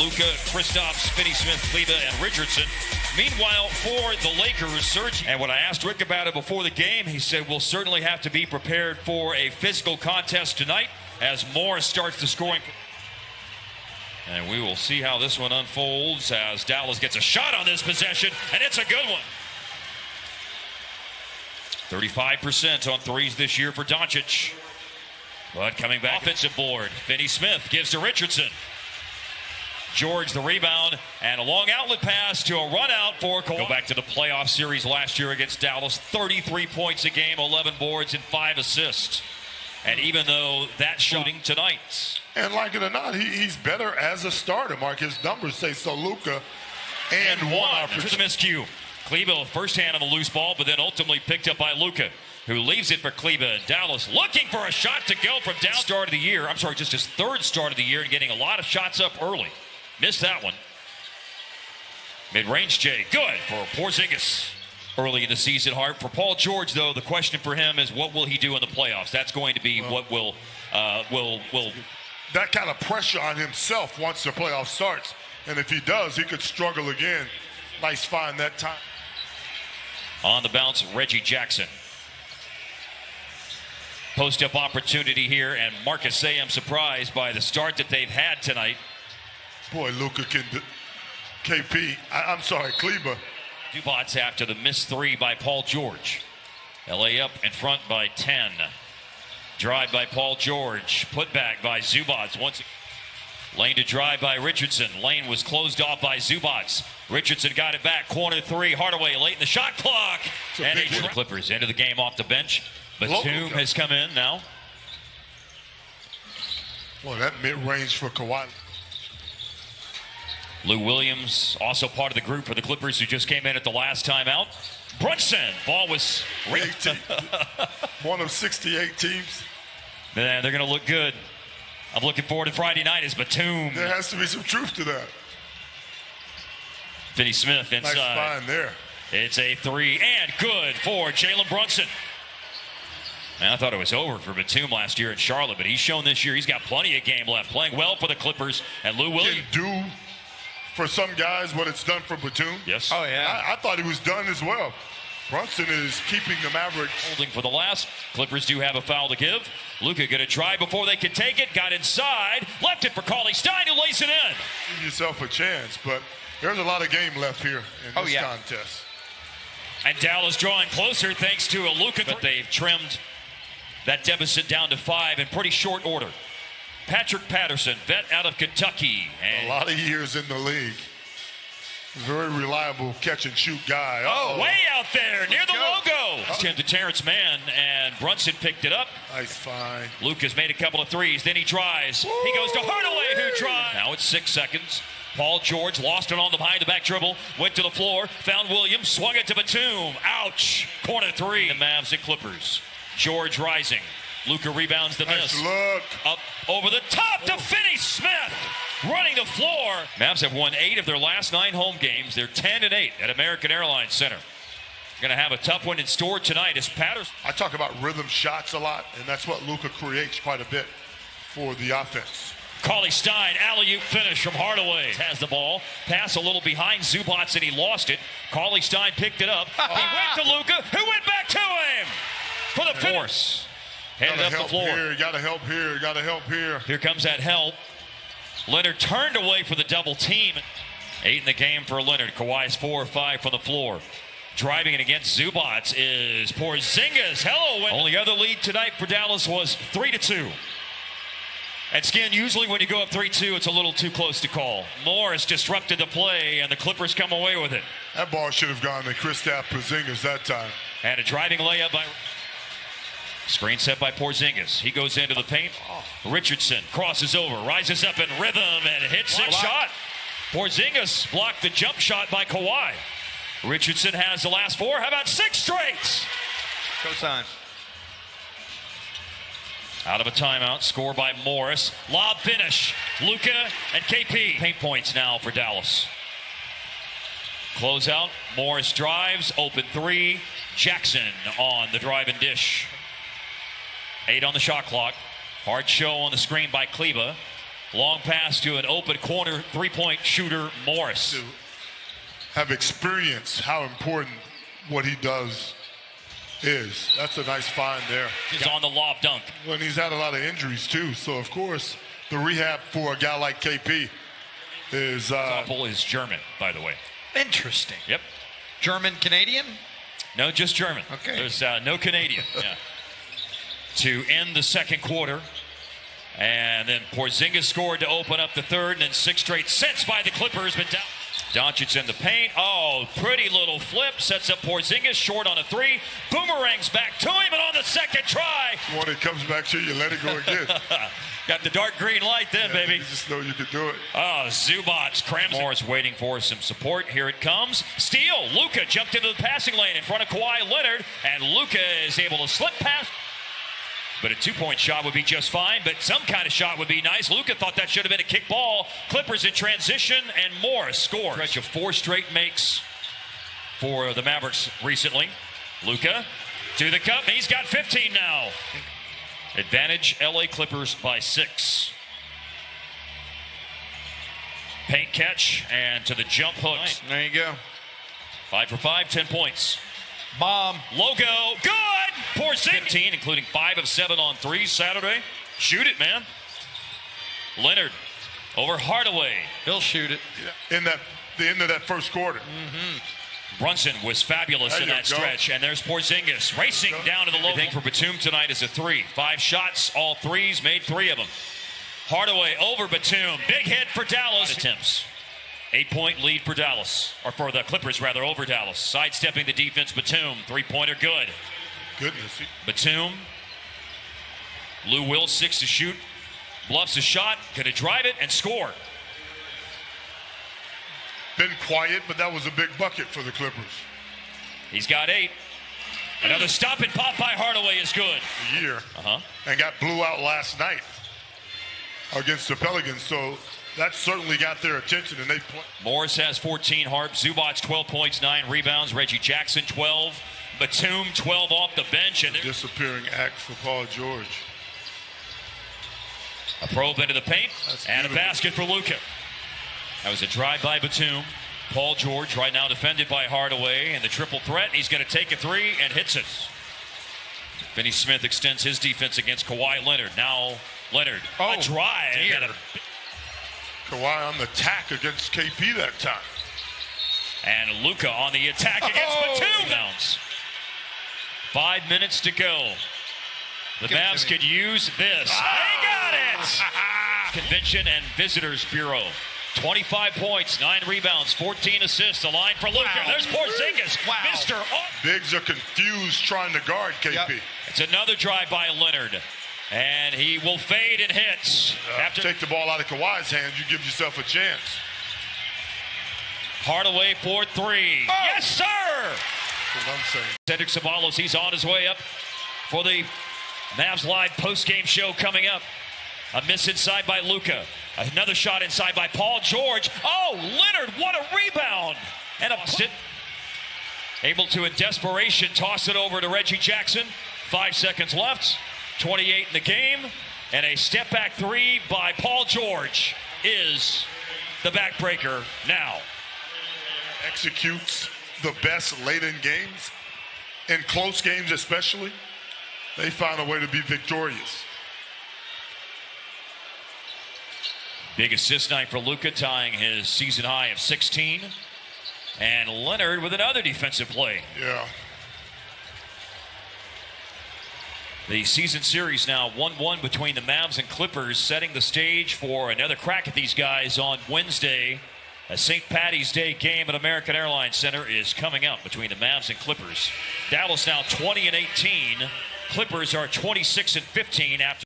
Luka, Kristaps, Finney-Smith, Kleber, and Richardson. Meanwhile, for the Lakers, Serge. And when I asked Rick about it before the game, he said we'll certainly have to be prepared for a physical contest tonight as Morris starts the scoring. And we will see how this one unfolds as Dallas gets a shot on this possession, and it's a good one. 35% on threes this year for Doncic. But coming back, offensive board. Finney-Smith gives to Richardson. George the rebound, and a long outlet pass to a run out for Kawhi. Go back to the playoff series last year against Dallas. 33 points a game, 11 boards, and 5 assists. And even though that's shooting tonight. And like it or not, he's better as a starter, Mark. His numbers say so. Luka and one to the miscue. Kleber first hand on the loose ball, but then ultimately picked up by Luka, who leaves it for Kleber. Dallas looking for a shot to go from down. Start of the year. I'm sorry, just his third start of the year and getting a lot of shots up early. Missed that one. Mid-range Jay, good for Porzingis early in the season. Hard for Paul George, though. The question for him is what will he do in the playoffs? That's going to be what will that kind of pressure on himself once the playoff starts. And if he does, he could struggle again. Nice find that time. On the bounce, Reggie Jackson. Post-up opportunity here, and Marcus Sayem surprised by the start that they've had tonight. Boy, Luka can I'm sorry, Kleber. Zubats after the missed three by Paul George. LA up in front by 10. Drive by Paul George. Put back by Zubats. Once Lane to drive by Richardson. Lane was closed off by Zubats. Richardson got it back. Corner three. Hardaway late in the shot clock. And the Clippers into the game off the bench. Batum has come in now. Boy, that mid-range for Kawhi. Lou Williams, also part of the group for the Clippers who just came in at the last timeout. Brunson, ball was ripped. One of 68 teams. Man, they're going to look good. I'm looking forward to Friday night as Batum. There has to be some truth to that. Finney-Smith inside. Nice find there. It's a three and good for Jalen Brunson. Man, I thought it was over for Batum last year in Charlotte, but he's shown this year he's got plenty of game left. Playing well for the Clippers, and Lou Williams. Can do for some guys what it's done for Batum. Yes. Oh, yeah. I thought he was done as well. Brunson is keeping the Mavericks. Holding for the last. Clippers do have a foul to give. Luka going to try before they can take it. Got inside. Left it for Kawhi Stein, who lays it in. Give yourself a chance, but there's a lot of game left here in this contest. And Dallas drawing closer thanks to a Luka. But they've trimmed that deficit down to 5 in pretty short order. Patrick Patterson, vet out of Kentucky. And a lot of years in the league. Very reliable catch-and-shoot guy. Way out there, near the logo. It's him to Terrence Mann, and Brunson picked it up. Nice find. Lucas made a couple of threes, then he tries. He goes to Hardaway, who tries. Now it's 6 seconds. Paul George lost it on the behind-the-back dribble, went to the floor, found Williams, swung it to Batum. Ouch! Corner three. The Mavs and Clippers. George rising. Luka rebounds the miss. Look. Up over the top to Finney-Smith. Running the floor. Mavs have won 8 of their last 9 home games. They're 10-8 at American Airlines Center. Going to have a tough one in store tonight as Patterson. I talk about rhythm shots a lot, and that's what Luka creates quite a bit for the offense. Kawhi Stein, alley-oop finish from Hardaway. Has the ball. Pass a little behind Zubats, and he lost it. Kawhi Stein picked it up. He went to Luka, who went back to him for the finish. Headed up the floor. Gotta help here. Gotta help here. Here comes that help. Leonard turned away for the double team. 8 in the game for Leonard. Kawhi's 4 or 5 from the floor. Driving it against Zubats is Porzingis. Hello. Only other lead tonight for Dallas was 3-2. And Skin, usually when you go up 3-2, it's a little too close to call. Morris disrupted the play, and the Clippers come away with it. That ball should have gone to Kristaps Porzingis that time. And a driving layup by... Screen set by Porzingis. He goes into the paint. Richardson crosses over, rises up in rhythm, and hits it shot. Porzingis blocked the jump shot by Kawhi. Richardson has the last 4. How about 6 straight? Cosign. Out of a timeout. Score by Morris. Lob finish. Luka and KP. Paint points now for Dallas. Closeout. Morris drives. Open 3. Jackson on the drive and dish. 8 on the shot clock. Hard show on the screen by Kleber. Long pass to an open corner three-point shooter, Morris. To have experienced how important what he does is. That's a nice find there. He's on the lob dunk. When he's had a lot of injuries, too. So, of course, the rehab for a guy like KP is... Couple is German, by the way. Interesting. Yep. German-Canadian? No, just German. Okay. There's no Canadian. Yeah. To end the second quarter. And then Porzingis scored to open up the third, and then 6 straight sets by the Clippers. But Doncic in the paint. Oh, pretty little flip. Sets up Porzingis short on a 3. Boomerangs back to him, and on the second try. When it comes back to you, let it go again. Got the dark green light then, baby. You just know you could do it. Oh, Zubac crams. Morris waiting for some support. Here it comes. Steal. Luka jumped into the passing lane in front of Kawhi Leonard, and Luka is able to slip past. But a 2-point shot would be just fine, but some kind of shot would be nice. Luka thought that should have been a kick ball. Clippers in transition, and Morris scores. Stretch of 4 straight makes for the Mavericks recently. Luka to the cup. He's got 15 now. Advantage, LA Clippers by 6. Paint catch, and to the jump hook. Right, there you go. 5 for 5, 10 points. Bomb. Logo, good! Porzingis. 15, including 5 of 7 on 3 Saturday. Shoot it, man. Leonard over Hardaway. He'll shoot it. In the end of that first quarter. Brunson was fabulous in that stretch. And there's Porzingis racing down to the low. Thing for Batum tonight is a 3. 5 shots, all 3s, made 3 of them. Hardaway over Batum. Big hit for Dallas. Attempts. 8-point lead for Dallas, or for the Clippers rather, over Dallas. Sidestepping the defense, Batum. 3-pointer good. Goodness. Batum. Lou Will, 6 to shoot. Bluffs a shot. Gonna drive it and score. Been quiet, but that was a big bucket for the Clippers. He's got 8. Another stop and pop by Hardaway is good. A year. And got blew out last night against the Pelicans. So that certainly got their attention, and they play. Morris has 14 harp. Zubac 12 points, 9 rebounds. Reggie Jackson 12. Batum 12 off the bench. And disappearing act for Paul George. A probe into the paint. And a beautiful. basket for Luka. That was a drive by Batum. Paul George right now defended by Hardaway, and the triple threat. He's going to take a 3 and hits it. Finney Smith extends his defense against Kawhi Leonard. Now Leonard, a drive. And Kawhi on the attack against KP that time. And Luka on the attack against Batum. Bounce. 5 minutes to go. The Mavs could use this. They got it! Convention and Visitors Bureau. 25 points, 9 rebounds, 14 assists. A line for Luka. Wow. There's Porzingis. Wow. Mr. Bigs are confused trying to guard KP. Yep. It's another drive by Leonard. And he will fade and hits. After take the ball out of Kawhi's hands, you give yourself a chance. Hardaway for 3. Yes, sir! That's what I'm saying. Cedric Ceballos, he's on his way up for the Mavs Live postgame show coming up. A miss inside by Luka. Another shot inside by Paul George. Oh, Leonard, what a rebound! And a sit. Able to, in desperation, toss it over to Reggie Jackson. 5 seconds left. 28 in the game. And a step-back 3 by Paul George is the backbreaker now. Executes the best late in games. In close games especially, they find a way to be victorious. Big assist night for Luka, tying his season high of 16. And Leonard with another defensive play. Yeah. The season series now 1-1 between the Mavs and Clippers, setting the stage for another crack at these guys on Wednesday. A St. Paddy's Day game at American Airlines Center is coming up between the Mavs and Clippers. Dallas now 20-18. Clippers are 26-15 after